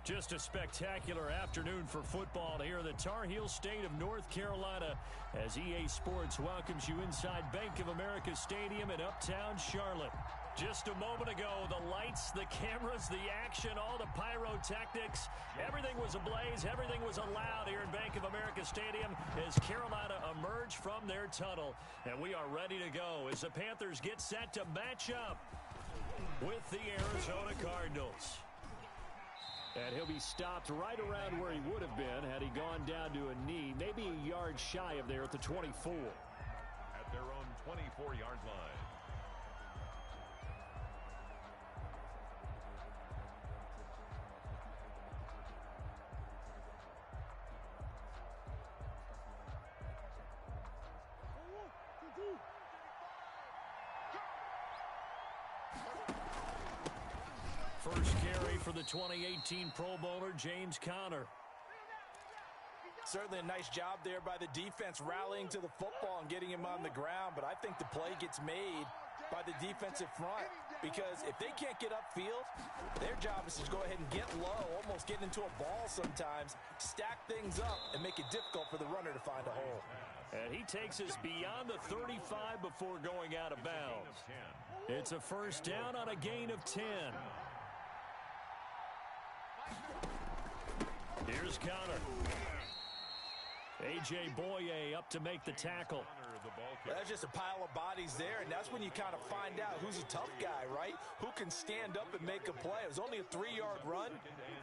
Just a spectacular afternoon for football here in the Tar Heel state of North Carolina as EA Sports welcomes you inside Bank of America Stadium in uptown Charlotte. Just a moment ago, the lights, the cameras, the action, all the pyrotechnics, everything was ablaze, everything was allowed here in Bank of America Stadium as Carolina emerged from their tunnel. And we are ready to go as the Panthers get set to match up with the Arizona Cardinals. And he'll be stopped right around where he would have been had he gone down to a knee, maybe a yard shy of there at the 24. At their own 24-yard line. First carry for the 2018 Pro Bowler, James Conner. Certainly a nice job there by the defense rallying to the football and getting him on the ground, but I think the play gets made by the defensive front because if they can't get upfield, their job is to go ahead and get low, almost get into a ball sometimes, stack things up, and make it difficult for the runner to find a hole. And he takes us beyond the 35 before going out of bounds. It's a first down on a gain of 10. Here's Conner. A.J. Boye up to make the tackle. Well, that's just a pile of bodies there, and that's when you kind of find out who's a tough guy, right? Who can stand up and make a play. It was only a 3-yard run,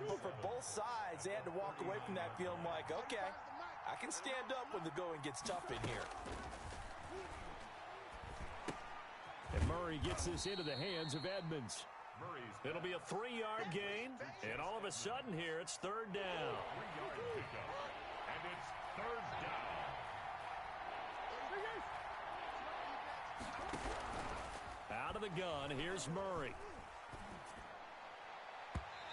but for both sides, they had to walk away from that feeling like, okay, I can stand up when the going gets tough in here. And Murray gets this into the hands of Edmonds. It'll be a 3-yard gain, and all of a sudden here, it's third down. 3-yard pickup, and it's third down. Out of the gun, here's Murray.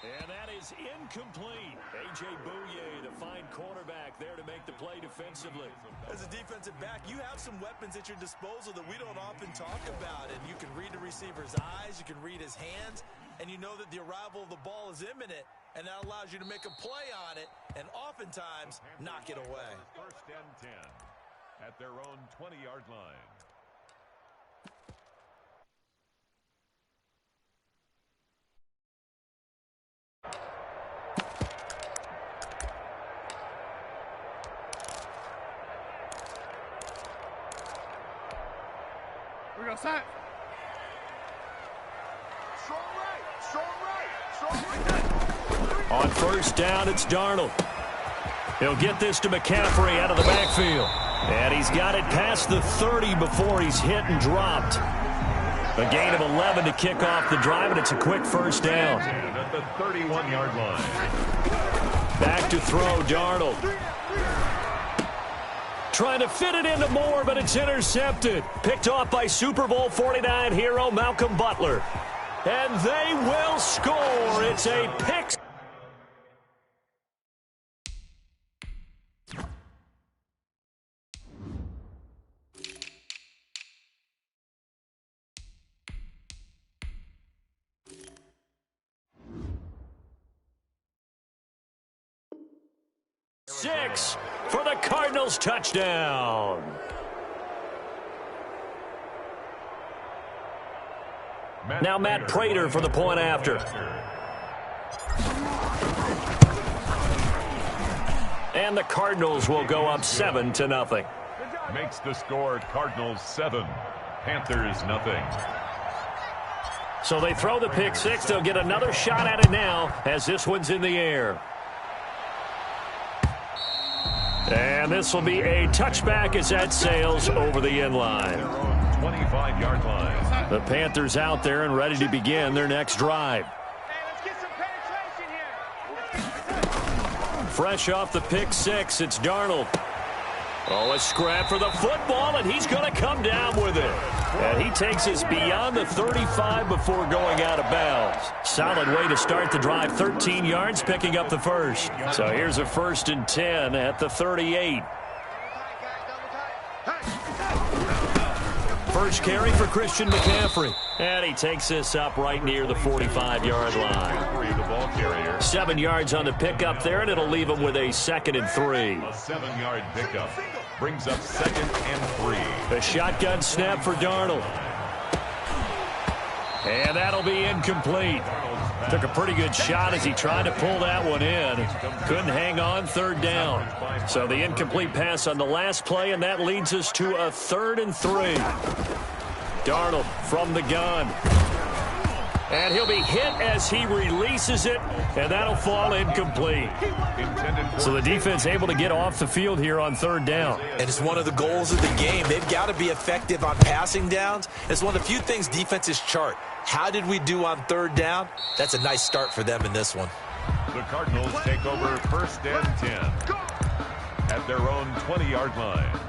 And that is incomplete. A.J. Boye, the fine cornerback there to make the play defensively. As a defensive back, you have some weapons at your disposal that we don't often talk about. And you can read the receiver's eyes, you can read his hands, and you know that the arrival of the ball is imminent. And that allows you to make a play on it and oftentimes knock it away. First and 10 at their own 20-yard line. We go set. On first down, it's Darnold. He'll get this to McCaffrey out of the backfield. And he's got it past the 30 before he's hit and dropped. A gain of 11 to kick off the drive, and it's a quick first down. At the 31-yard line. Back to throw, Darnold. Trying to fit it into Moore, but it's intercepted. Picked off by Super Bowl 49 hero Malcolm Butler. And they will score. It's a pick. Six for the Cardinals touchdown. Now Matt Prater for the point after. And the Cardinals will go up 7-0. Makes the score Cardinals 7, Panthers nothing. So they throw the pick six. They'll get another shot at it now as this one's in the air. And this will be a touchback as that sails over the end line. 25-yard line. The Panthers out there and ready to begin their next drive. Fresh off the pick six, it's Darnold. Oh, a scrap for the football, and he's going to come down with it. And he takes us beyond the 35 before going out of bounds. Solid way to start the drive, 13 yards, picking up the first. So here's a 1st and 10 at the 38. First carry for Christian McCaffrey. And he takes this up right near the 45-yard line. 7 yards on the pickup there, and it'll leave him with a 2nd and 3. A 7-yard pickup brings up 2nd and 3. The shotgun snap for Darnold. And that'll be incomplete. Took a pretty good shot as he tried to pull that one in. Couldn't hang on, 3rd down. So the incomplete pass on the last play, and that leads us to a 3rd and 3. Darnold from the gun. And he'll be hit as he releases it, and that'll fall incomplete. So the defense able to get off the field here on 3rd down. And it's one of the goals of the game. They've got to be effective on passing downs. It's one of the few things defenses chart. How did we do on 3rd down? That's a nice start for them in this one. The Cardinals take over 1st and 10 at their own 20-yard line.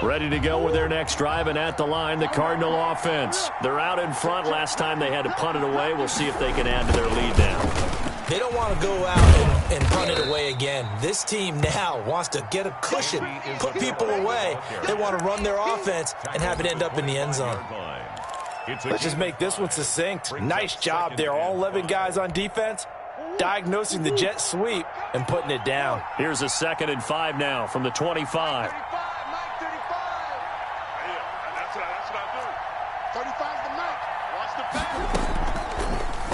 Ready to go with their next drive, and at the line, the Cardinal offense. They're out in front. Last time they had to punt it away. We'll see if they can add to their lead now. They don't want to go out and punt it away again. This team now wants to get a cushion, put people away. They want to run their offense and have it end up in the end zone. Let's just make this one succinct. Nice job there. All 11 guys on defense diagnosing the jet sweep and putting it down. Here's a 2nd and 5 now from the 25.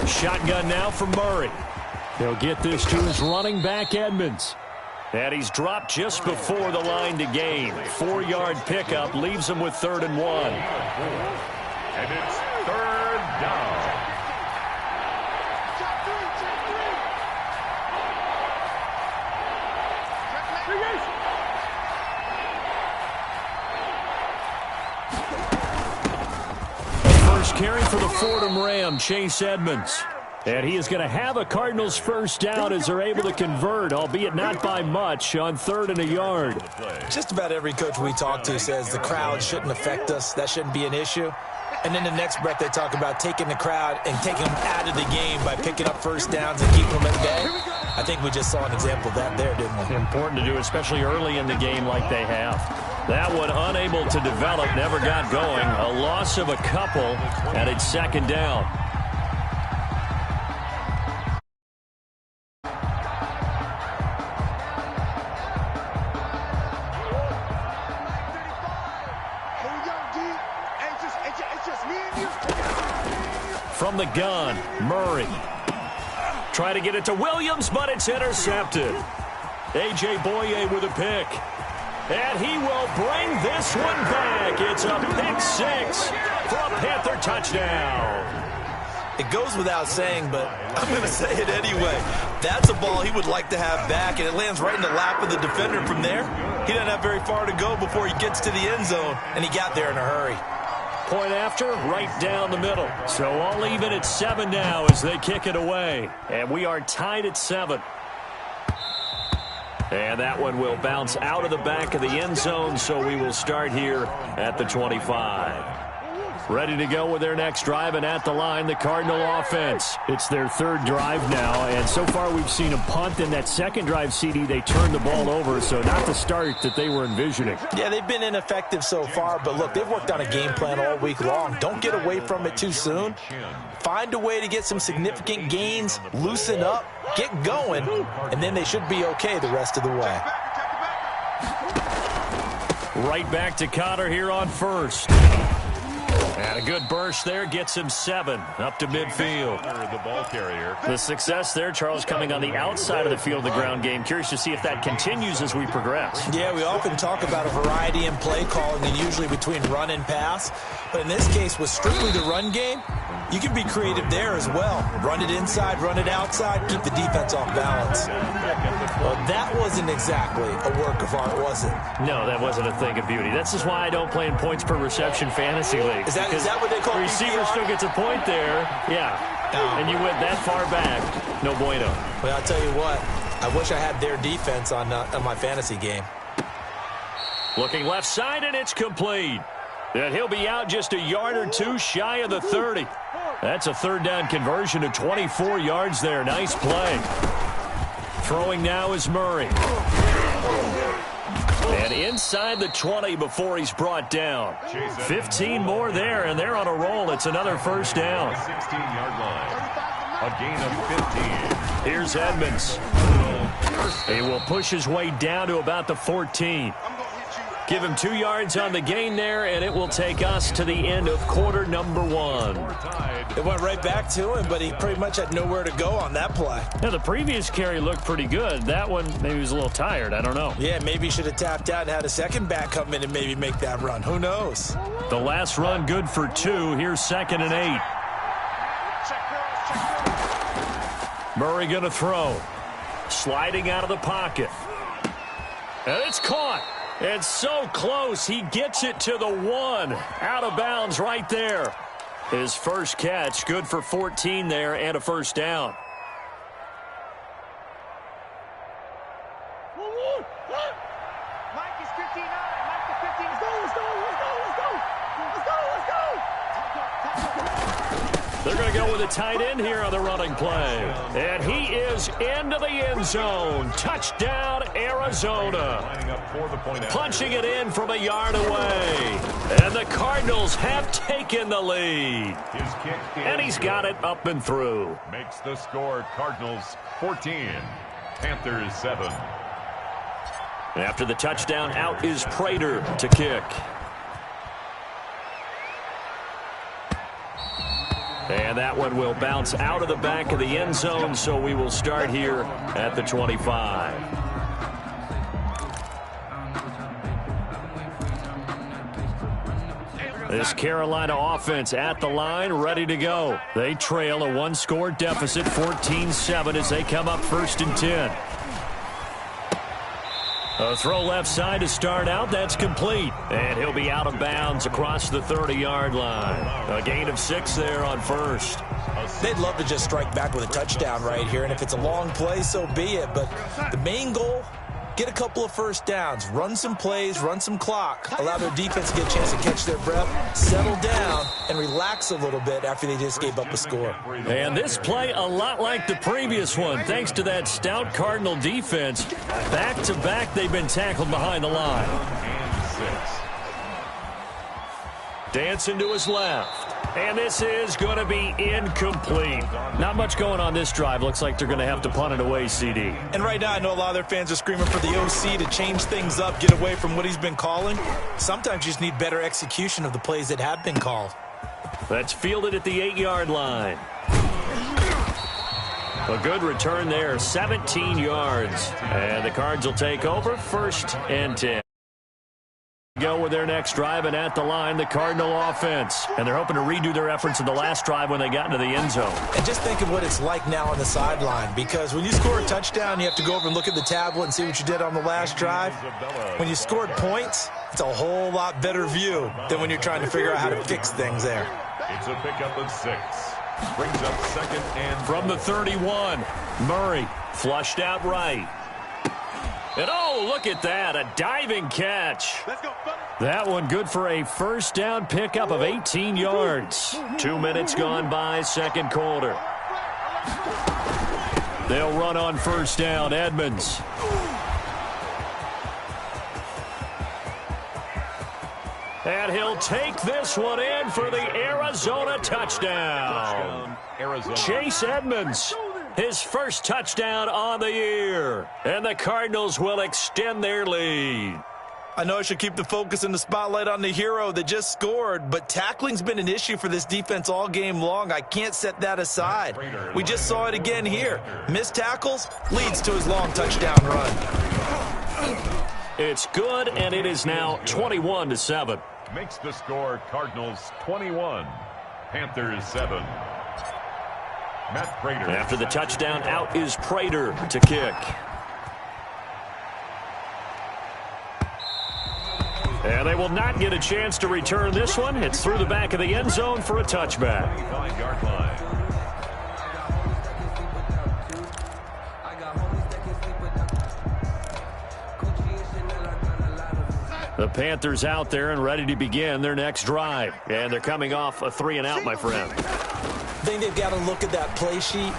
Shotgun now for Murray. He'll get this to his running back, Edmonds. And he's dropped just before the line to gain. 4-yard pickup leaves him with 3rd and 1. And it's 3rd down. First carry for the Fordham Ram, Chase Edmonds. And he is going to have a Cardinals first down as they're able to convert, albeit not by much, on 3rd and a yard. Just about every coach we talk to says the crowd shouldn't affect us. That shouldn't be an issue. And then the next breath they talk about taking the crowd and taking them out of the game by picking up first downs and keeping them at bay. I think we just saw an example of that there, didn't we? Important to do, especially early in the game like they have. That one unable to develop, never got going. A loss of a couple, and it's 2nd down. From the gun, Murray. Try to get it to Williams, but it's intercepted. A.J. Boye with a pick. And he will bring this one back. It's a pick 6 for a Panther touchdown. It goes without saying, but I'm going to say it anyway. That's a ball he would like to have back, and it lands right in the lap of the defender from there. He doesn't have very far to go before he gets to the end zone, and he got there in a hurry. Point after, right down the middle. So all even at 7 now as they kick it away. And we are tied at 7. And that one will bounce out of the back of the end zone, so we will start here at the 25. Ready to go with their next drive, and at the line, the Cardinal offense. It's their 3rd drive now, and so far we've seen a punt. In that 2nd drive, CD, they turned the ball over, so not the start that they were envisioning. Yeah, they've been ineffective so far, but look, they've worked on a game plan all week long. Don't get away from it too soon. Find a way to get some significant gains, loosen up, get going, and then they should be okay the rest of the way. Right back to Connor here on 1st. And a good burst there gets him 7 up to midfield. The ball carrier. The success there, Charles, coming on the outside of the field, the ground game. Curious to see if that continues as we progress. Yeah, we often talk about a variety in play calling and usually between run and pass. But in this case, with strictly the run game, you can be creative there as well. Run it inside, run it outside, keep the defense off balance. Well, that wasn't exactly a work of art, was it? No, that wasn't a thing of beauty. That's just why I don't play in points per reception fantasy league. Is that what they call the receiver still gets a point there, yeah. And you went that far back, no bueno. Well, I'll tell you what, I wish I had their defense on my fantasy game. Looking left side, and it's complete. And he'll be out just a yard or two shy of the 30. That's a 3rd down conversion of 24 yards there. Nice play. Throwing now is Murray. And inside the 20 before he's brought down. 15 more there, and they're on a roll. It's another first down. 16-yard line. A gain of 15. Here's Edmonds. He will push his way down to about the 14. Give him 2 yards on the gain there, and it will take us to the end of quarter number 1. It went right back to him, but he pretty much had nowhere to go on that play. Now, the previous carry looked pretty good. That one, maybe he was a little tired. I don't know. Yeah, maybe he should have tapped out and had a second back come in and maybe make that run. Who knows? The last run good for 2. Here's 2nd and 8. Murray going to throw. Sliding out of the pocket. And it's caught. It's so close. He gets it to the 1. Out of bounds right there. His first catch, good for 14 there and a first down. Mike is 59. Mike is 15. Let's go. They're going to go with a tight end here on the running play. And he is into the end zone. Touchdown, Arizona. Punching it in from a yard away. And the Cardinals have taken the lead. And he's got it up and through. Makes the score Cardinals 14, Panthers 7. After the touchdown, out is Prater to kick. And that one will bounce out of the back of the end zone, so we will start here at the 25. This Carolina offense at the line, ready to go. They trail a 1-score deficit, 14-7, as they come up 1st and 10. A throw left side to start out. That's complete. And he'll be out of bounds across the 30-yard line. A gain of 6 there on 1st. They'd love to just strike back with a touchdown right here. And if it's a long play, so be it. But the main goal, get a couple of first downs. Run some plays, run some clock. Allow their defense to get a chance to catch their breath, settle down, and relax a little bit after they just gave up a score. And this play a lot like the previous one. Thanks to that stout Cardinal defense. Back-to-back, they've been tackled behind the line. Dancing to his left. And this is going to be incomplete. Not much going on this drive. Looks like they're going to have to punt it away, CD. And right now, I know a lot of their fans are screaming for the OC to change things up, get away from what he's been calling. Sometimes you just need better execution of the plays that have been called. That's fielded at the 8-yard line. A good return there, 17 yards. And the Cards will take over 1st and 10. Go with their next drive, and at the line, the Cardinal offense. And they're hoping to redo their efforts in the last drive when they got into the end zone. And just think of what it's like now on the sideline, because when you score a touchdown, you have to go over and look at the tablet and see what you did on the last drive. When you scored points, it's a whole lot better view than when you're trying to figure out how to fix things there. It's a pickup of 6. Brings up 2nd and from the 31. Murray flushed out right. And oh, look at that, a diving catch. That one good for a first down pickup of 18 yards. 2 minutes gone by, 2nd quarter. They'll run on 1st down, Edmonds. And he'll take this one in for the Arizona touchdown. Chase Edmonds. His first touchdown on the year. And the Cardinals will extend their lead. I know I should keep the focus and the spotlight on the hero that just scored, but tackling's been an issue for this defense all game long. I can't set that aside. We just saw it again here. Missed tackles leads to his long touchdown run. It's good, and it is now 21-7. Makes the score Cardinals 21, Panthers 7. Matt Prater. After the touchdown, out is Prater to kick. And they will not get a chance to return this one. It's through the back of the end zone for a touchback. 25-yard line. The Panthers out there and ready to begin their next drive. And they're coming off a 3-and-out, my friend. I think they've got to look at that play sheet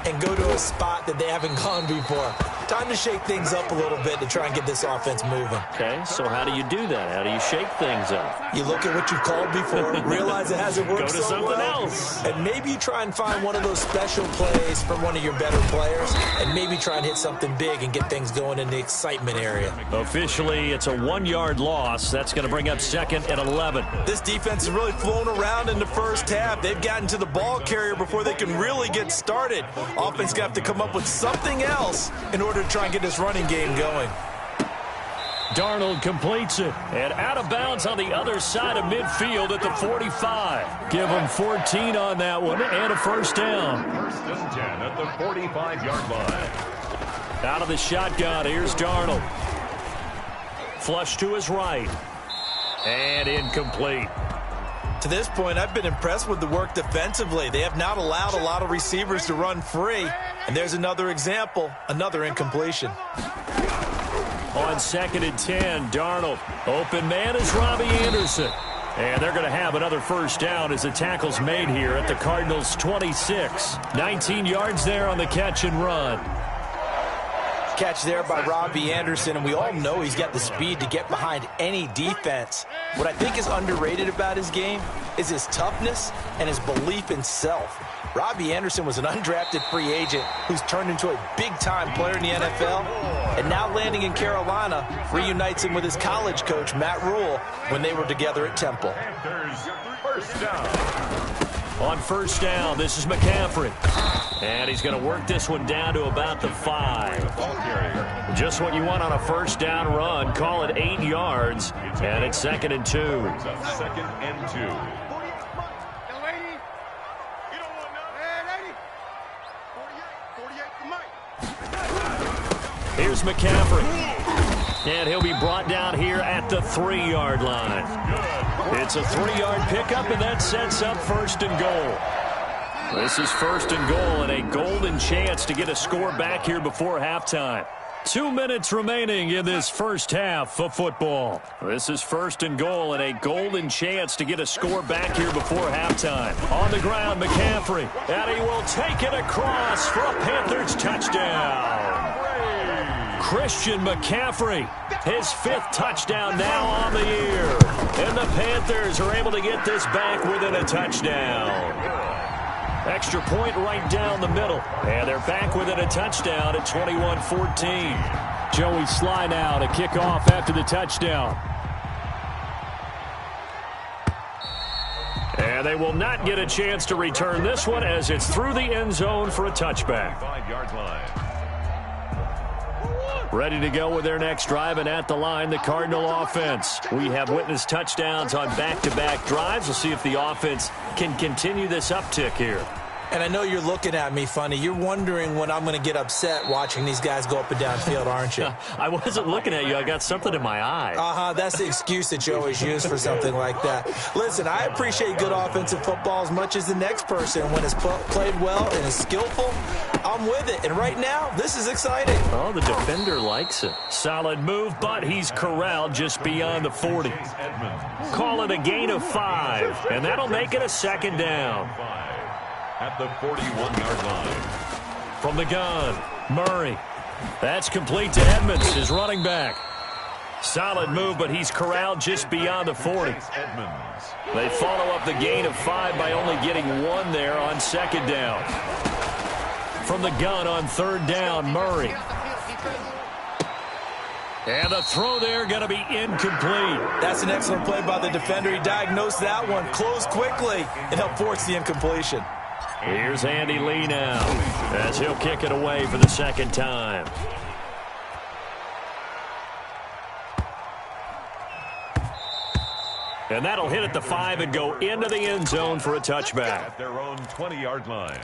and go to a spot that they haven't gone before. Time to shake things up a little bit to try and get this offense moving. Okay, so how do you do that? How do you shake things up? You look at what you've called before, realize it hasn't worked Go to so something well, else. and maybe you try and find one of those special plays from one of your better players, and maybe try and hit something big and get things going in the excitement area. Officially, it's a 1-yard loss. That's going to bring up 2nd and 11. This defense has really flown around in the first half. They've gotten to the ball carrier before they can really get started. Offense going to have to come up with something else in order to try and get this running game going. Darnold completes it, and out of bounds on the other side of midfield at the 45. Give him 14 on that one and a first down. 1st and 10 at the 45-yard line. Out of the shotgun, here's Darnold. Flush to his right, and incomplete. To this point, I've been impressed with the work defensively. They have not allowed a lot of receivers to run free. And there's another example, another incompletion. On 2nd and 10, Darnold. Open man is Robbie Anderson. And they're going to have another first down as the tackle's made here at the Cardinals' 26. 19 yards there on the catch and run. Catch there by Robbie Anderson, and we all know he's got the speed to get behind any defense. What I think is underrated about his game is his toughness and his belief in self. Robbie Anderson was an undrafted free agent who's turned into a big-time player in the NFL, and now landing in Carolina reunites him with his college coach, Matt Rule, when they were together at Temple. First down. On first down, this is McCaffrey. And he's going to work this one down to about the 5. Just what you want on a first down run. Call it 8 yards. And it's 2nd and 2. 2nd and 2. Here's McCaffrey. And he'll be brought down here at the 3-yard line. It's a 3-yard pickup, and that sets up 1st and goal. This is 1st and goal, and a golden chance to get a score back here before halftime. 2 minutes remaining in this first half of football. This is 1st and goal, and a golden chance to get a score back here before halftime. On the ground, McCaffrey, and he will take it across for a Panthers touchdown. Christian McCaffrey, his 5th touchdown now on the year. And the Panthers are able to get this back within a touchdown. Extra point right down the middle. And they're back within a touchdown at 21-14. Joey Sly now to kick off after the touchdown. And they will not get a chance to return this one as it's through the end zone for a touchback. 5-yard line. Ready to go with their next drive, and at the line, the Cardinal offense. We have witnessed touchdowns on back-to-back drives. We'll see if the offense can continue this uptick here. And I know you're looking at me funny. You're wondering when I'm going to get upset watching these guys go up and down field, aren't you? I wasn't looking at you. I got something in my eye. That's the excuse that you always use for something like that. Listen, I appreciate good offensive football as much as the next person. When it's played well and is skillful, I'm with it. And right now, this is exciting. Oh, the defender likes it. Solid move, but he's corralled just beyond the 40. Call it a gain of 5, and that'll make it a 2nd down. At the 41-yard line. From the gun, Murray. That's complete to Edmonds, his running back. Solid move, but he's corralled just beyond the 40. They follow up the gain of 5 by only getting 1 there on 2nd down. From the gun on 3rd down, Murray. And the throw there going to be incomplete. That's an excellent play by the defender. He diagnosed that one, closed quickly, and helped force the incompletion. Here's Andy Lee now as he'll kick it away for the 2nd time. And that'll hit at the 5 and go into the end zone for a touchback. At their own 20-yard line.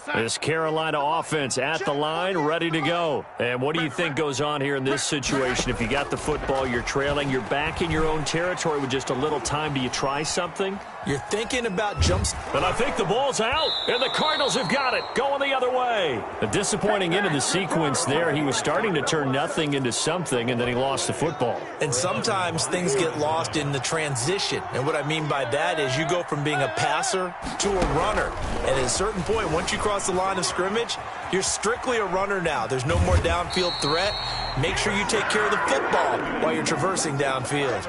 This Carolina offense at the line, ready to go. And what do you think goes on here in this situation? If you got the football, you're trailing, you're back in your own territory with just a little time. Do you try something? You're thinking about jumps. And I think the ball's out, and the Cardinals have got it, going the other way. A disappointing end of the sequence there. He was starting to turn nothing into something, and then he lost the football. And sometimes things get lost in the transition. And what I mean by that is you go from being a passer to a runner. And at a certain point, once you cross the line of scrimmage, you're strictly a runner now. There's no more downfield threat. Make sure you take care of the football while you're traversing downfield.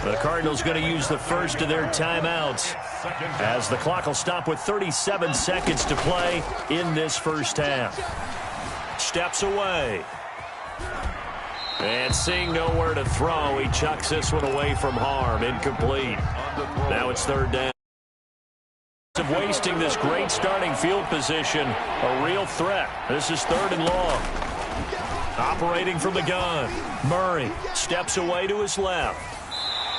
The Cardinals going to use the first of their timeouts as the clock will stop with 37 seconds to play in this first half. Steps away. And seeing nowhere to throw, he chucks this one away from harm. Incomplete. Now it's third down. Of wasting this great starting field position, a real threat. This is third and long. Operating from the gun. Murray steps away to his left.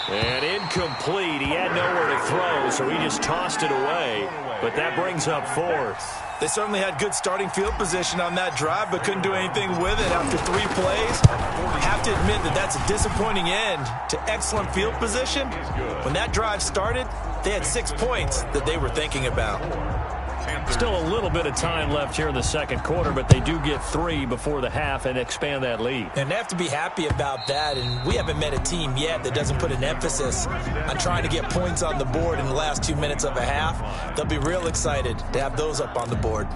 And incomplete. He had nowhere to throw, so he just tossed it away. But that brings up fourth. They certainly had good starting field position on that drive, but couldn't do anything with it after 3 plays. I have to admit that that's a disappointing end to excellent field position. When that drive started, they had 6 points that they were thinking about. Still a little bit of time left here in the second quarter, but they do get 3 before the half and expand that lead. And they have to be happy about that, and we haven't met a team yet that doesn't put an emphasis on trying to get points on the board in the last 2 minutes of a half. They'll be real excited to have those up on the board.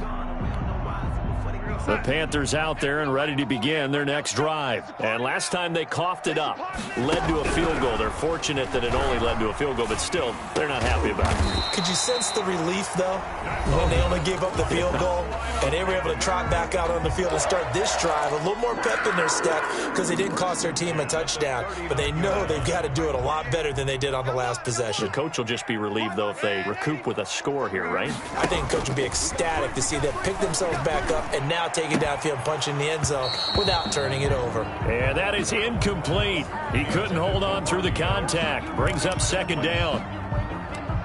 The Panthers out there and ready to begin their next drive. And last time they coughed it up, led to a field goal. They're fortunate that it only led to a field goal, but still, they're not happy about it. Could you sense the relief, though, when they only gave up the field goal and they were able to trot back out on the field and start this drive? A little more pep in their step because they didn't cost their team a touchdown, but they know they've got to do it a lot better than they did on the last possession. The coach will just be relieved, though, if they recoup with a score here, right? I think coach will be ecstatic to see them pick themselves back up and now take it downfield, punch in the end zone without turning it over. And that is incomplete. He couldn't hold on through the contact. Brings up second down.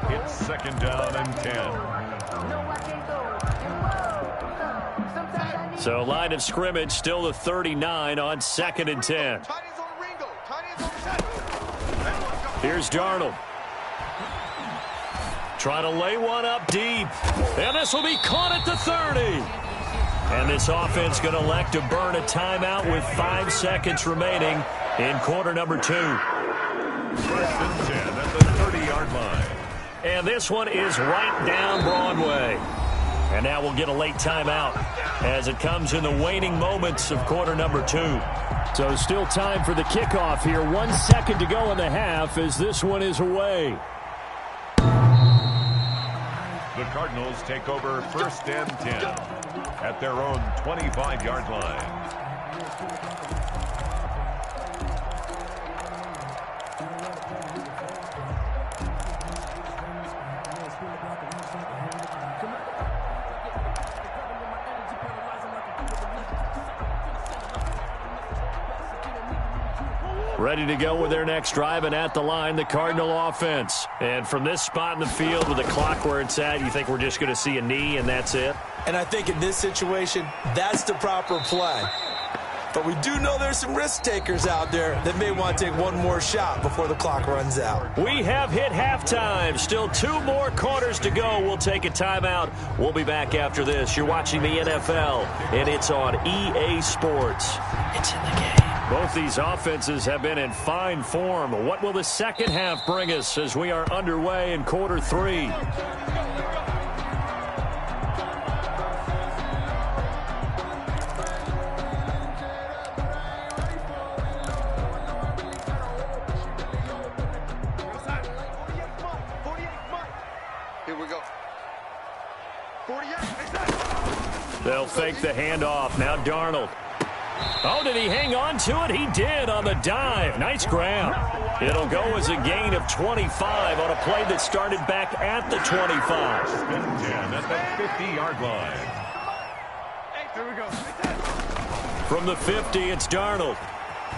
It's second down and 10. So line of scrimmage still the 39 on second and 10. Here's Darnold. Trying to lay one up deep. And this will be caught at the 30. And this offense going to elect to burn a timeout with 5 seconds remaining in quarter number 2. First and 10 at the 30-yard line. And this one is right down Broadway. And now we'll get a late timeout as it comes in the waning moments of quarter number 2. So still time for the kickoff here. 1 second to go in the half as this one is away. The Cardinals take over first and 10 at their own 25-yard line. Ready to go with their next drive, and at the line, the Cardinal offense. And from this spot in the field with the clock where it's at, you think we're just going to see a knee and that's it? And I think in this situation, that's the proper play. But we do know there's some risk takers out there that may want to take one more shot before the clock runs out. We have hit halftime. Still 2 more quarters to go. We'll take a timeout. We'll be back after this. You're watching the NFL, and it's on EA Sports. It's in the game. Both these offenses have been in fine form. What will the second half bring us as we are underway in quarter 3? Here we go. 48. They'll fake the handoff. Now Darnold. Oh, did he hang on to it? He did on the dive. Nice grab. It'll go as a gain of 25 on a play that started back at the 25. Spin 10 at the 50-yard line. Hey, here we go. From the 50, it's Darnold.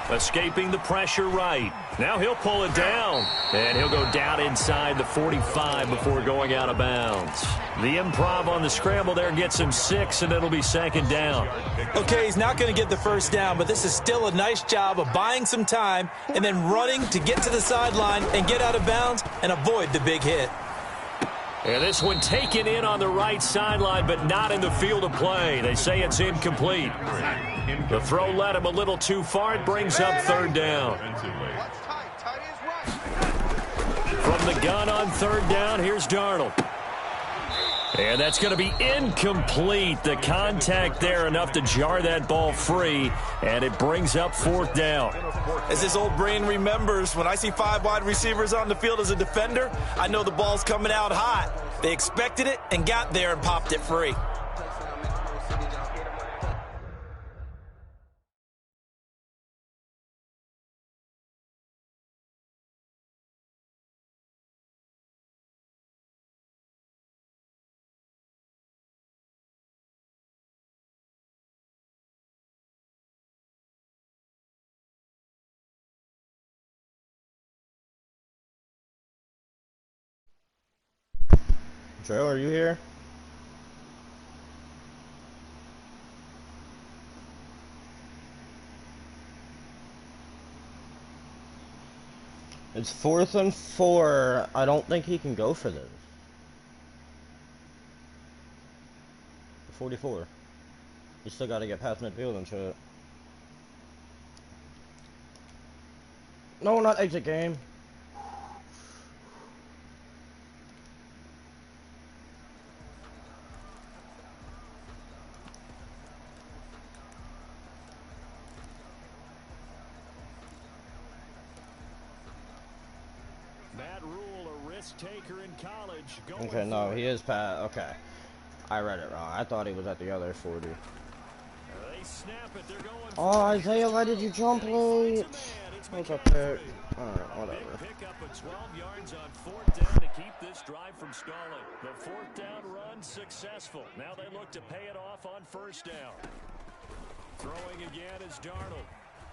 Escaping the pressure right. Now he'll pull it down. And he'll go down inside the 45 before going out of bounds. The improv on the scramble there gets him 6, and it'll be second down. Okay, he's not going to get the first down, but this is still a nice job of buying some time and then running to get to the sideline and get out of bounds and avoid the big hit. And this one taken in on the right sideline, but not in the field of play. They say it's incomplete. The throw led him a little too far. It brings up third down. From the gun on third down, here's Darnold. And that's going to be incomplete. The contact there enough to jar that ball free, and it brings up fourth down. As his old brain remembers, when I see 5 wide receivers on the field as a defender, I know the ball's coming out hot. They expected it and got there and popped it free. Joe, are you here? It's 4th and 4. I don't think he can go for this. 44. You still got to get past midfield and shit. No, not exit game. Taker in college. Okay, no, he is past. Okay, I read it wrong. I thought he was at the other 40. They snap it. They're going. Oh, Isaiah, why did you jump late? What's up there? Alright, whatever. Pick up a 12 yards on fourth down to keep this drive from stalling. The fourth down run successful. Now they look to pay it off on first down. Throwing again is Darnold.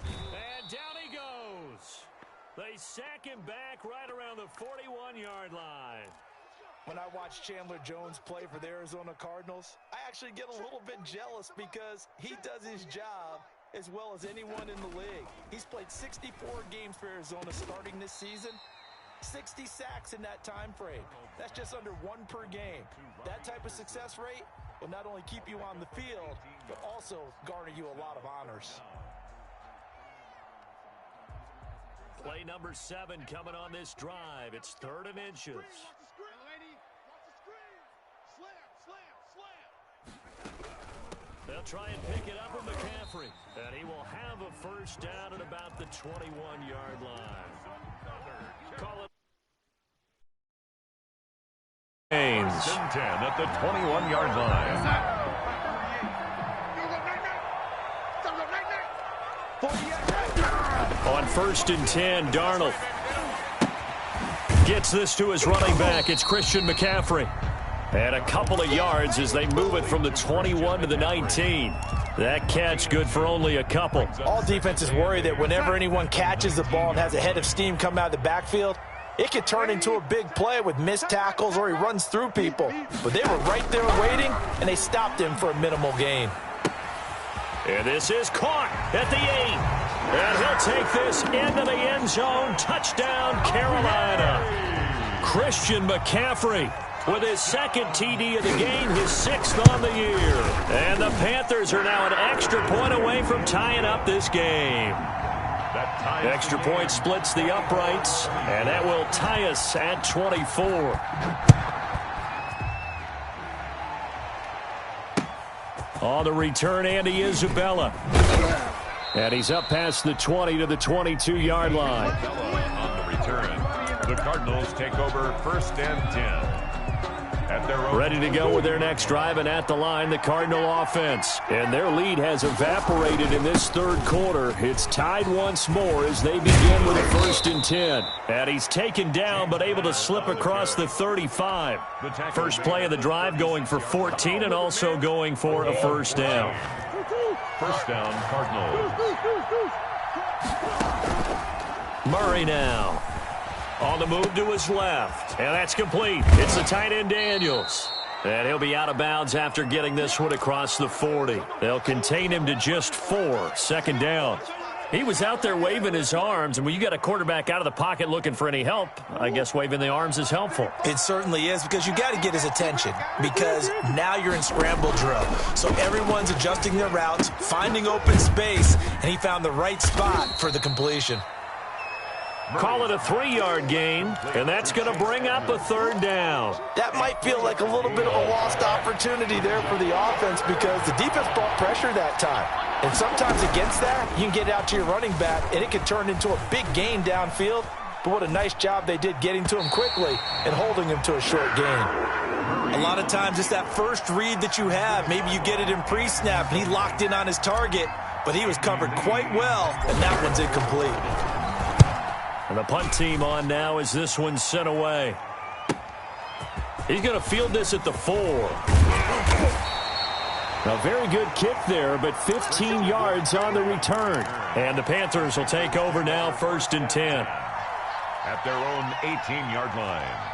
And down he goes. They sack him back right around the 41-yard line. When I watch Chandler Jones play for the Arizona Cardinals, I actually get a little bit jealous because he does his job as well as anyone in the league. He's played 64 games for Arizona starting this season, 60 sacks in that time frame. That's just under 1 per game. That type of success rate will not only keep you on the field, but also garner you a lot of honors. Play number 7 coming on this drive. It's 3rd and inches. They'll try and pick it up with McCaffrey. And he will have a first down at about the 21-yard line. Call it. James. 10 at the 21-yard line. On 1st and 10, Darnold gets this to his running back. It's Christian McCaffrey. And a couple of yards as they move it from the 21 to the 19. That catch good for only a couple. All defenses worry that whenever anyone catches the ball and has a head of steam come out of the backfield, it could turn into a big play with missed tackles or he runs through people. But they were right there waiting, and they stopped him for a minimal gain. And this is caught at the 8. And he'll take this into the end zone. Touchdown, Carolina. Christian McCaffrey with his 2nd TD of the game, his 6th on the year. And the Panthers are now an extra point away from tying up this game. Extra point splits the uprights, and that will tie us at 24. On the return, Andy Isabella. And he's up past the 20 to the 22-yard line. On the return, the Cardinals take over 1st and 10. At their own Ready to go with their next drive, and at the line, the Cardinal offense. And their lead has evaporated in this 3rd quarter. It's tied once more as they begin with a 1st and 10. And he's taken down, but able to slip across the 35. First play of the drive going for 14 and also going for a first down. First down, Cardinals. Murray now. On the move to his left. And that's complete. It's the tight end Daniels. And he'll be out of bounds after getting this one across the 40. They'll contain him to just 4. Second down. He was out there waving his arms, and when you got a quarterback out of the pocket looking for any help, I guess waving the arms is helpful. It certainly is, because you got to get his attention, because now you're in scramble drill. So everyone's adjusting their routes, finding open space, and he found the right spot for the completion. Call it a 3-yard gain, and that's going to bring up a third down. That might feel like a little bit of a lost opportunity there for the offense, because the defense brought pressure that time. And sometimes against that, you can get out to your running back, and it can turn into a big gain downfield. But what a nice job they did getting to him quickly and holding him to a short gain. A lot of times it's that first read that you have. Maybe you get it in pre-snap, and he locked in on his target, but he was covered quite well, and that one's incomplete. And the punt team on now as this one's sent away. He's going to field this at the 4. A very good kick there, but 15 yards on the return. And the Panthers will take over now, 1st and 10. At their own 18-yard line.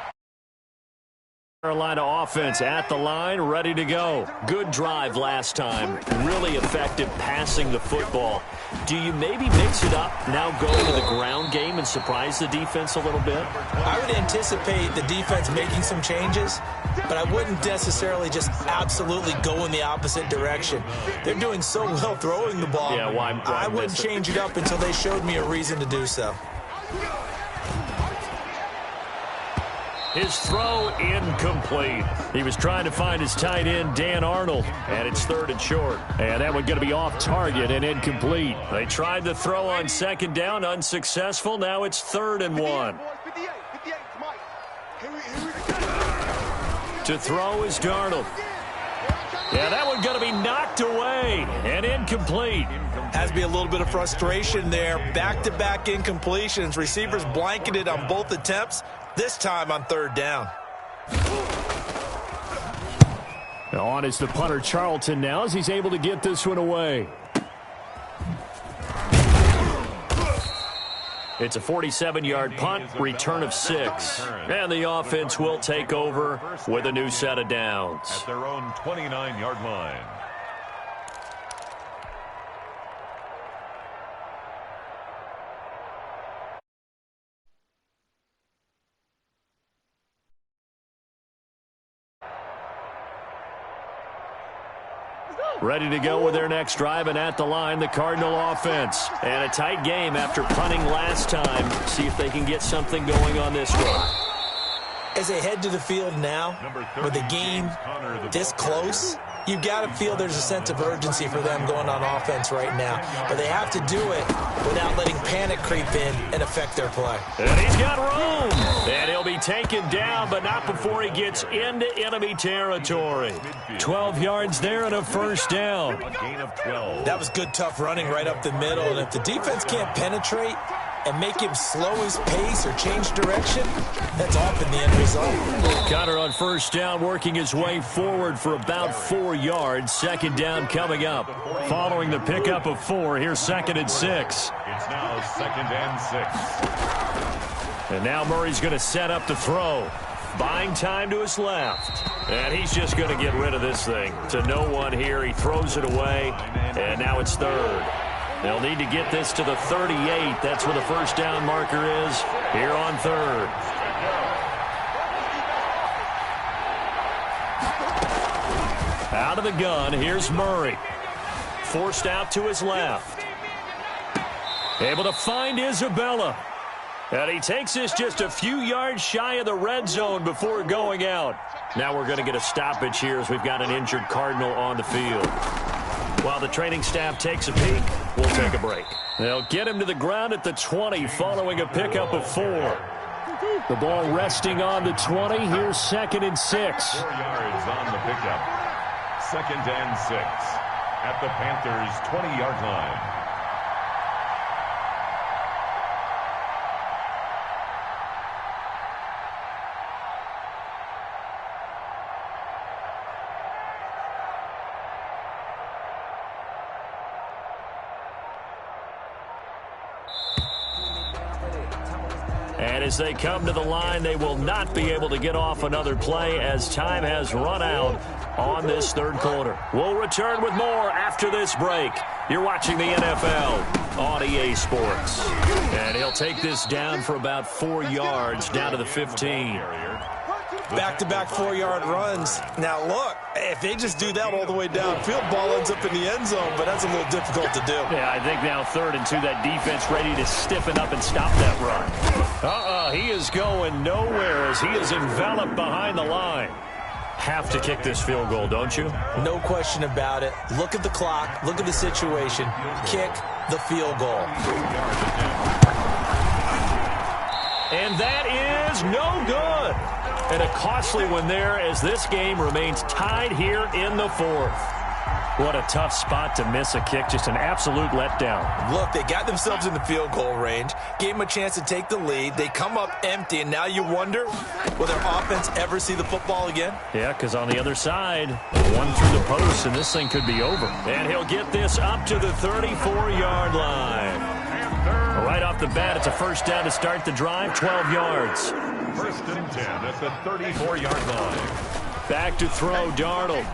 Carolina offense at the line, ready to go. Good drive last time. Really effective passing the football. Do you maybe mix it up, now go to the ground game and surprise the defense a little bit? I would anticipate the defense making some changes, but I wouldn't necessarily just absolutely go in the opposite direction. They're doing so well throwing the ball. Yeah, why I wouldn't change it up until they showed me a reason to do so. His throw incomplete. He was trying to find his tight end, Dan Arnold, and it's 3rd and short. And that one going to be off target and incomplete. They tried the throw on 2nd down, unsuccessful. Now it's 3rd and 1. To throw is Darnold. Yeah, that one going to be knocked away and incomplete. Has to be a little bit of frustration there. Back-to-back incompletions. Receivers blanketed on both attempts. This time on 3rd down. On is the punter Charlton now as he's able to get this one away. It's a 47-yard punt, return of 6. And the offense will take over with a new set of downs. At their own 29-yard line. Ready to go with their next drive, and at the line, the Cardinal offense. And a tight game after punting last time. See if they can get something going on this one. As they head to the field now, with the game this close, you've got to feel there's a sense of urgency for them going on offense right now. But they have to do it without letting panic creep in and affect their play. And he's got room. And he'll be taken down, but not before he gets into enemy territory. 12 yards there and a 1st down. A gain of 12. That was good, tough running right up the middle. And if the defense can't penetrate and make him slow his pace or change direction, that's often the end result. Connor on 1st down, working his way forward for about 4 yards. 2nd down coming up. Following the pickup of 4, here's 2nd and 6. It's now 2nd and 6. And now Murray's going to set up the throw. Buying time to his left. And he's just going to get rid of this thing. To no one here. He throws it away. And now it's 3rd. They'll need to get this to the 38. That's where the 1st down marker is here on 3rd. Out of the gun, here's Murray. Forced out to his left. Able to find Isabella. And he takes this just a few yards shy of the red zone before going out. Now we're going to get a stoppage here as we've got an injured Cardinal on the field. While the training staff takes a peek, we'll take a break. They'll get him to the ground at the 20 following a pickup of 4. The ball resting on the 20. Here's 2nd and 6. 4 yards on the pickup. 2nd and 6. At the Panthers' 20-yard line. And as they come to the line, they will not be able to get off another play as time has run out on this third quarter. We'll return with more after this break. You're watching the NFL on EA Sports. And he'll take this down for about 4 yards down to the 15. Back-to-back 4-yard runs. Now, look, if they just do that all the way downfield, ball ends up in the end zone, but that's a little difficult to do. Yeah, I think now 3rd and 2, that defense ready to stiffen up and stop that run. He is going nowhere as he is enveloped behind the line. Have to kick this field goal, don't you? No question about it. Look at the clock. Look at the situation. Kick the field goal. And that is no good. And a costly one there as this game remains tied here in the 4th. What a tough spot to miss a kick. Just an absolute letdown. Look, they got themselves in the field goal range, gave them a chance to take the lead. They come up empty, and now you wonder, will their offense ever see the football again? Yeah, because on the other side, one through the post, and this thing could be over. And he'll get this up to the 34-yard line. Right off the bat, it's a first down to start the drive, 12 yards. 1st and 10 at the 34-yard line. Back to throw, Darnold.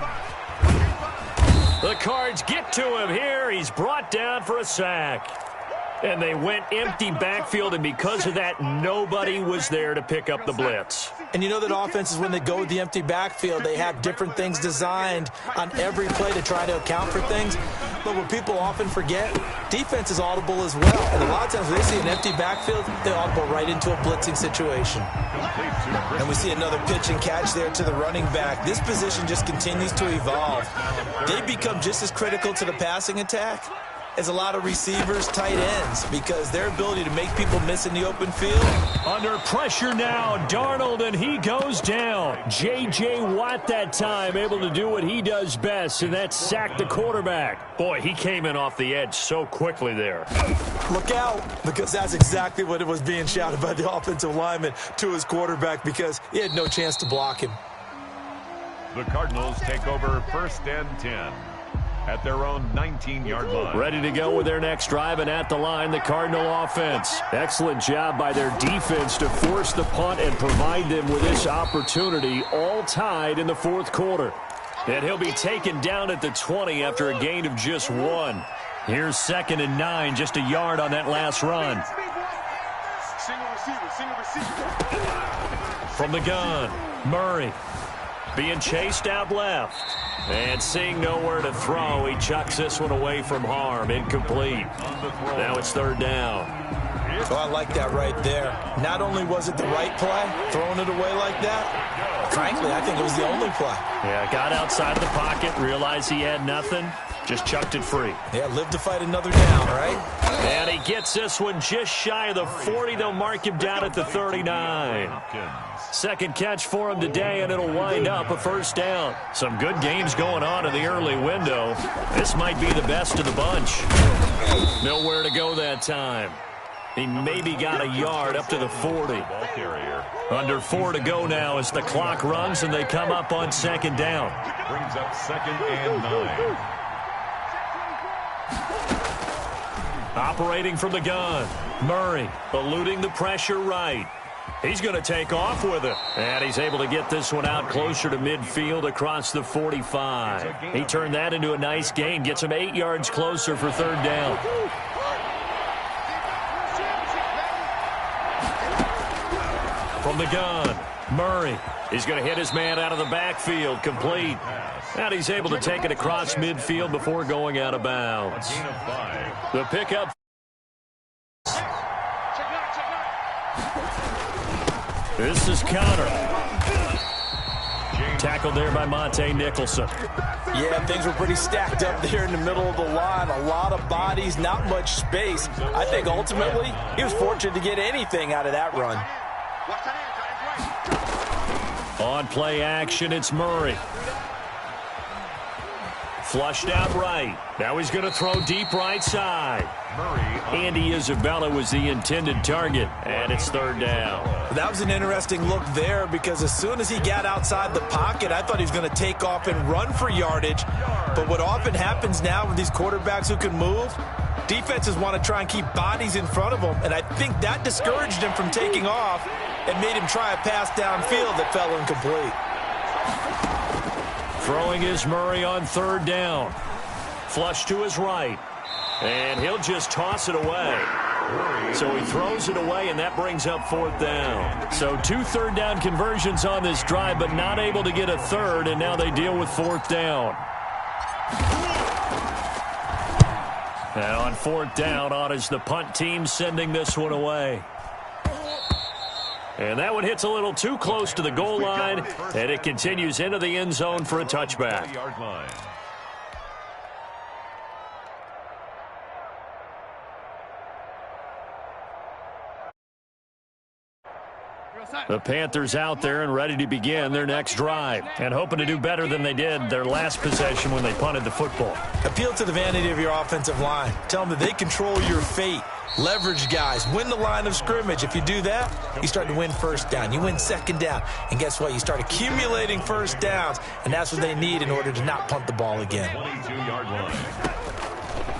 The Cards get to him here. He's brought down for a sack. And they went empty backfield, and because of that, nobody was there to pick up the blitz. And you know that offenses, when they go with the empty backfield, they have different things designed on every play to try to account for things. But what people often forget, defense is audible as well. And a lot of times when they see an empty backfield, they audible right into a blitzing situation. And we see another pitch and catch there to the running back. This position just continues to evolve. They become just as critical to the passing attack as a lot of receivers, tight ends, because their ability to make people miss in the open field. Under pressure now, Darnold, and he goes down. J.J. Watt that time, able to do what he does best, and that's sack the quarterback. Boy, he came in off the edge so quickly there. Look out, because that's exactly what it was being shouted by the offensive lineman to his quarterback, because he had no chance to block him. The Cardinals take over 1st and 10. At their own 19-yard line. Ready to go with their next drive, and at the line, the Cardinal offense. Excellent job by their defense to force the punt and provide them with this opportunity, all tied in the 4th quarter. And he'll be taken down at the 20 after a gain of just 1. Here's 2nd and 9, just a yard on that last run. From the gun, Murray being chased out left. And seeing nowhere to throw, he chucks this one away from harm. Incomplete. Now it's 3rd down. So I like that right there. Not only was it the right play, throwing it away like that, frankly, I think it was the only play. Yeah, got outside of the pocket, realized he had nothing, just chucked it free. Yeah, live to fight another down, right? And he gets this one just shy of the 40. They'll mark him down at the 39. Second catch for him today, and it'll wind up a 1st down. Some good games going on in the early window. This might be the best of the bunch. Nowhere to go that time. He maybe got a yard up to the 40. Under 4 to go now as the clock runs, and they come up on 2nd down. Brings up 2nd and 9. Operating from the gun, Murray eluding the pressure right. He's going to take off with it. And he's able to get this one out closer to midfield across the 45. He turned that into a nice gain. Gets him 8 yards closer for 3rd down. From the gun, Murray. He's going to hit his man out of the backfield. Complete. And he's able to take it across midfield before going out of bounds. The pickup. This is Connor. Tackled there by Monte Nicholson. Yeah, things were pretty stacked up there in the middle of the line. A lot of bodies, not much space. I think ultimately he was fortunate to get anything out of that run. On play action, it's Murray. Flushed out right. Now he's going to throw deep right side. Andy Isabella was the intended target, and it's 3rd down. That was an interesting look there because as soon as he got outside the pocket, I thought he was going to take off and run for yardage. But what often happens now with these quarterbacks who can move, Defenses want to try and keep bodies in front of them, and I think that discouraged him from taking off and made him try a pass downfield that fell incomplete. Throwing is Murray on 3rd down. Flush to his right. And he'll just toss it away. So he throws it away, and that brings up 4th down. So 2 third-down conversions on this drive, but not able to get a third, and now they deal with 4th down. Now on 4th down, on is the punt team sending this one away. And that one hits a little too close to the goal line, and it continues into the end zone for a touchback. The Panthers out there and ready to begin their next drive and hoping to do better than they did their last possession when they punted the football. Appeal to the vanity of your offensive line. Tell them that they control your fate. Leverage guys. Win the line of scrimmage. If you do that, you start to win 1st down. You win 2nd down. And guess what? You start accumulating 1st downs, and that's what they need in order to not punt the ball again. 22-yard line.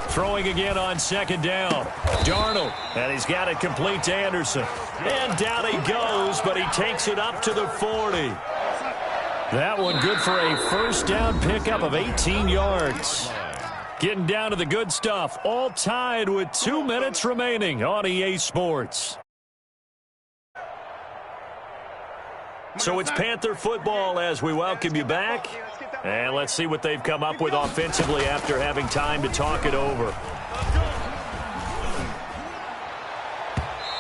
Throwing again on 2nd down. Darnold, and he's got it complete to Anderson. And down he goes, but he takes it up to the 40. That one good for a 1st down pickup of 18 yards. Getting down to the good stuff, all tied with 2 minutes remaining on EA Sports. So it's Panther football as we welcome you back. And let's see what they've come up with offensively after having time to talk it over.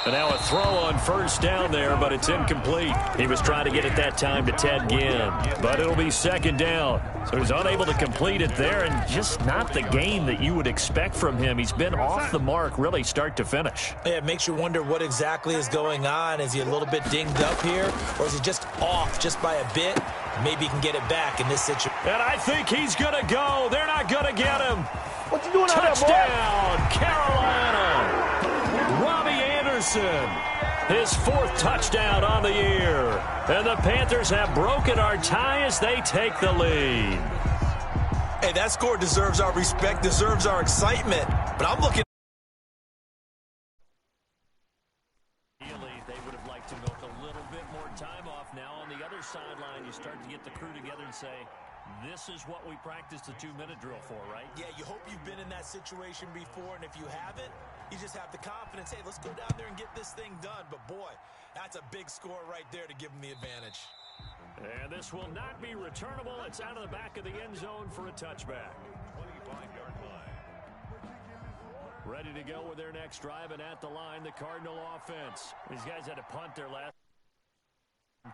And now a throw on 1st down there, but it's incomplete. He was trying to get it that time to Ted Ginn, but it'll be 2nd down. So he's unable to complete it there, and just not the game that you would expect from him. He's been off the mark really start to finish. Yeah, it makes you wonder what exactly is going on. Is he a little bit dinged up here, or is he just off just by a bit? Maybe he can get it back in this situation. And I think he's going to go. They're not going to get him. What you doing Touchdown, out there, boy? Carolina. Robbie Anderson, his 4th touchdown on the year. And the Panthers have broken our tie as they take the lead. Hey, that score deserves our respect, deserves our excitement. But I'm looking. They would have liked to milk a little bit more time off. Now on the other sideline, you start to get the crew together and say, this is what we practiced the 2-minute drill for, right? Yeah, you hope you've been in that situation before, and if you haven't, you just have the confidence, hey, let's go down there and get this thing done. But, boy, that's a big score right there to give them the advantage. And this will not be returnable. It's out of the back of the end zone for a touchback. 25-yard line. Ready to go with their next drive, and at the line, the Cardinal offense. These guys had to punt their last.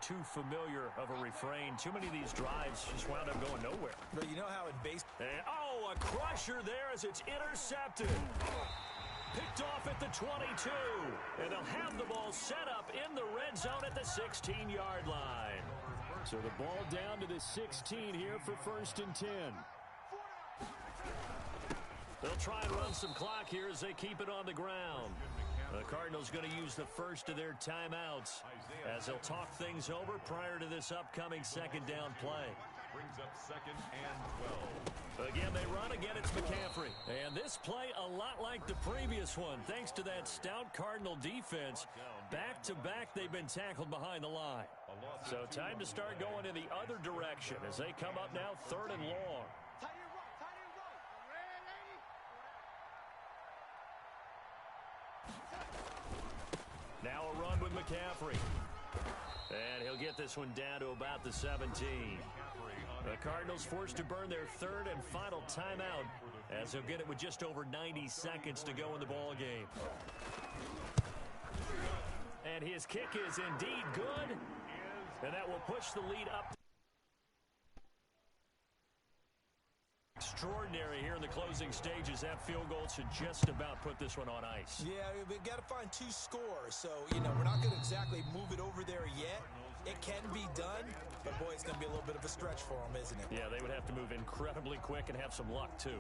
Too familiar of a refrain. Too many of these drives just wound up going nowhere. But you know how in base... And, a crusher there as it's intercepted. Picked off at the 22. And they'll have the ball set up in the red zone at the 16-yard line. So the ball down to the 16 here for 1st and 10. They'll try and run some clock here as they keep it on the ground. The Cardinals going to use the first of their timeouts as they'll talk things over prior to this upcoming 2nd down play. Brings up 2nd and 12. Again, they run. Again, it's McCaffrey. And this play a lot like the previous one. Thanks to that stout Cardinal defense, back-to-back they've been tackled behind the line. So time to start going in the other direction as they come up now 3rd and long. Now a run with McCaffrey. And he'll get this one down to about the 17. The Cardinals forced to burn their 3rd and final timeout as they'll get it with just over 90 seconds to go in the ball game. And his kick is indeed good. And that will push the lead up. Extraordinary here in the closing stages. That field goal should just about put this one on ice. Yeah, we've got to find 2 scores. So, we're not going to exactly move it over there yet. It can be done, but, boy, it's going to be a little bit of a stretch for them, isn't it? Yeah, they would have to move incredibly quick and have some luck, too.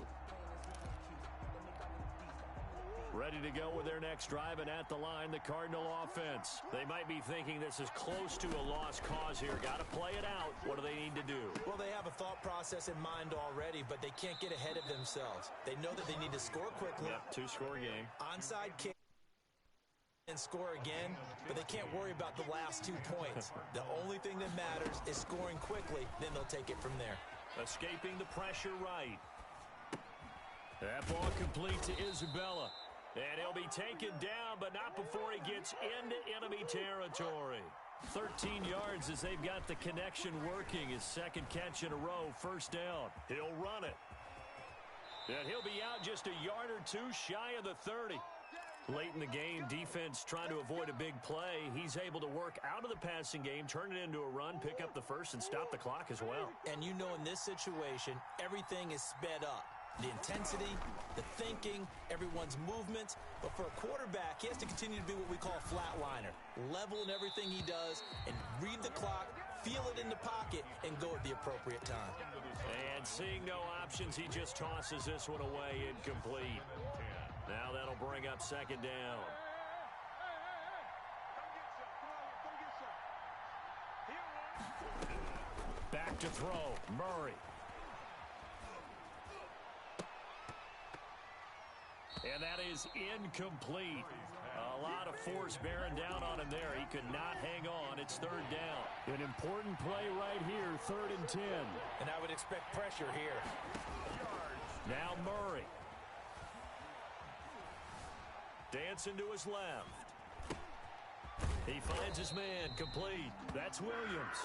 Ready to go with their next drive, and at the line, the Cardinal offense. They might be thinking this is close to a lost cause here. Got to play it out. What do they need to do? Well, they have a thought process in mind already, but they can't get ahead of themselves. They know that they need to score quickly. Yep, two-score game. Onside kick and score again, but they can't worry about the last 2 points. The only thing that matters is scoring quickly, then they'll take it from there. Escaping the pressure right. That ball complete to Isabella. And he'll be taken down, but not before he gets into enemy territory. 13 yards as they've got the connection working. His second catch in a row, first down. He'll run it. And he'll be out just a yard or two shy of the 30. Late in the game, defense trying to avoid a big play. He's able to work out of the passing game, turn it into a run, pick up the first, and stop the clock as well. And you know in this situation, everything is sped up. The intensity, the thinking, everyone's movements. But for a quarterback, he has to continue to be what we call a flatliner. Level in everything he does and read the clock, feel it in the pocket, and go at the appropriate time. And seeing no options, he just tosses this one away, incomplete. Now that'll bring up second down. Back to throw, Murray. And that is incomplete. A lot of force bearing down on him there. He could not hang on. It's third down. An important play right here, 3rd and 10. And I would expect pressure here. Now Murray. Dancing to his left. He finds his man, complete. That's Williams.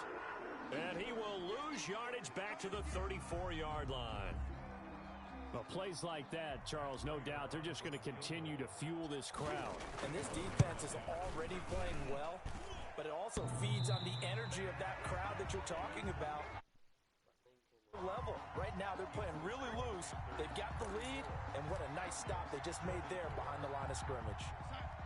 And he will lose yardage back to the 34-yard line. Well, plays like that, Charles, no doubt, they're just going to continue to fuel this crowd. And this defense is already playing well, but it also feeds on the energy of that crowd that you're talking about. Level. Right now, they're playing really loose. They've got the lead, and what a nice stop they just made there behind the line of scrimmage.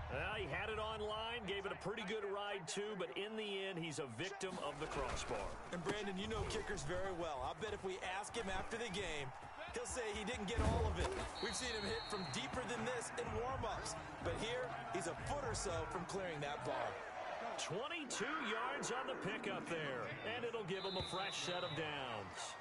Well, he had it online, gave it a pretty good ride, too, but in the end, he's a victim of the crossbar. And, Brandon, you know kickers very well. I bet if we ask him after the game, he'll say he didn't get all of it. We've seen him hit from deeper than this in warm-ups. But here, he's a foot or so from clearing that bar. 22 yards on the pickup there, and it'll give him a fresh set of downs.